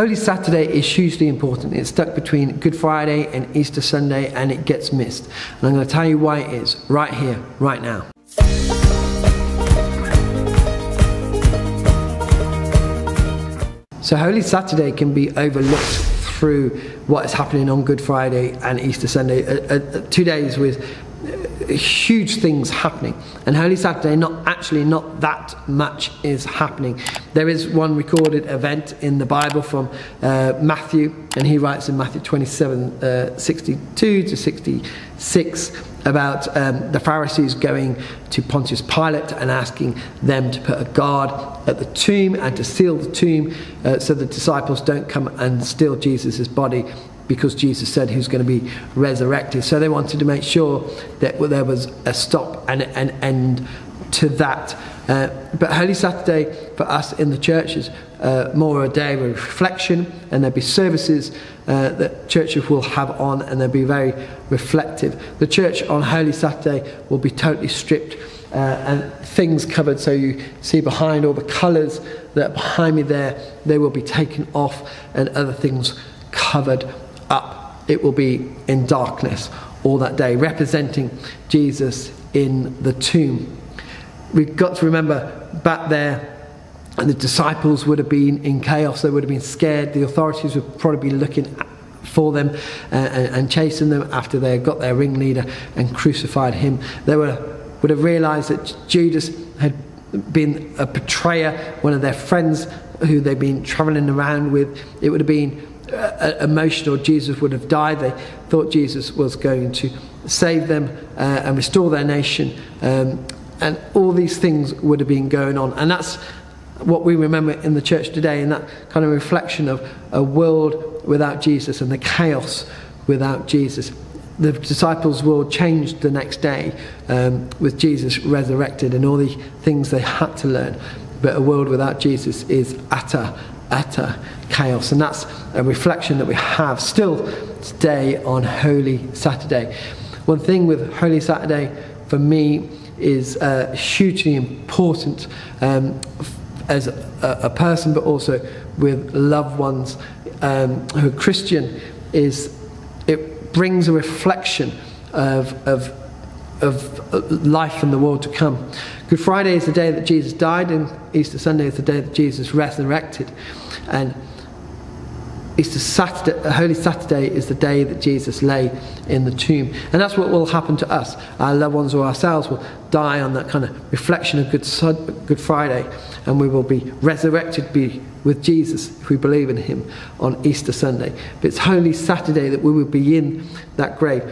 Holy Saturday is hugely important. It's stuck between Good Friday and Easter Sunday, and it gets missed. And I'm going to tell you why it is right here, right now. So Holy Saturday can be overlooked through what is happening on Good Friday and Easter Sunday. 2 days with huge things happening, and Holy Saturday not that much is happening. There is one recorded event in the Bible from Matthew, and he writes in Matthew 27 62 to 66 about the Pharisees going to Pontius Pilate and asking them to put a guard at the tomb and to seal the tomb so the disciples don't come and steal Jesus' body, because Jesus said he was going to be resurrected. So they wanted to make sure that there was a stop and an end to that. But Holy Saturday for us in the church is more a day of reflection, and there'll be services that churches will have on, and they'll be very reflective. The church on Holy Saturday will be totally stripped and things covered, so you see behind all the colours that are behind me there, they will be taken off and other things covered up. It will be in darkness all that day, representing Jesus in the tomb. We've got to remember back there, and the disciples would have been in chaos. They would have been scared. The authorities would probably be looking for them and chasing them after they had got their ringleader and crucified him. They would have realised that Judas had been a betrayer, one of their friends who they'd been travelling around with. It would have been emotional. Jesus would have died. They thought Jesus was going to save them and restore their nation, and all these things would have been going on. And that's what we remember in the church today, and that kind of reflection of a world without Jesus and the chaos without Jesus. The disciples' world changed the next day with Jesus resurrected and all the things they had to learn. But a world without Jesus is utter chaos, and that's a reflection that we have still today on Holy Saturday. One thing with Holy Saturday for me is hugely important as a person, but also with loved ones who are Christian, is it brings a reflection of life in the world to come. Good Friday is the day that Jesus died, and Easter Sunday is the day that Jesus resurrected. And Holy Saturday is the day that Jesus lay in the tomb. And that's what will happen to us. Our loved ones or ourselves will die on that kind of reflection of Good Friday, and we will be resurrected with Jesus if we believe in him on Easter Sunday. But it's Holy Saturday that we will be in that grave.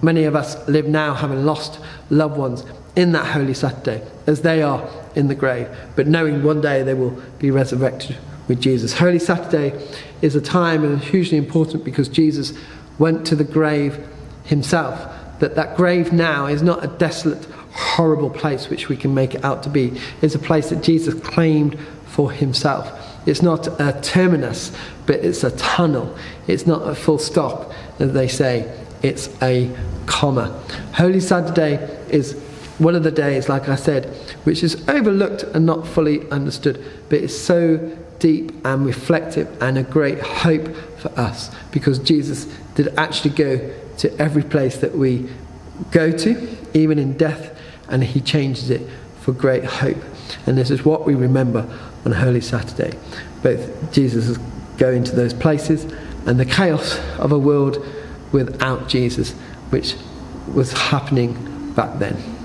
Many of us live now having lost loved ones in that Holy Saturday, as they are in the grave, but knowing one day they will be resurrected with Jesus. Holy Saturday is a time, and hugely important, because Jesus went to the grave himself. That grave now is not a desolate, horrible place which we can make it out to be. It's a place that Jesus claimed for himself. It's not a terminus, but it's a tunnel. It's not a full stop, as they say. It's a comma. Holy Saturday is one of the days, like I said, which is overlooked and not fully understood, but it's so deep and reflective and a great hope for us, because Jesus did actually go to every place that we go to, even in death, and he changes it for great hope. And this is what we remember on Holy Saturday, both Jesus going to those places and the chaos of a world without Jesus, which was happening back then.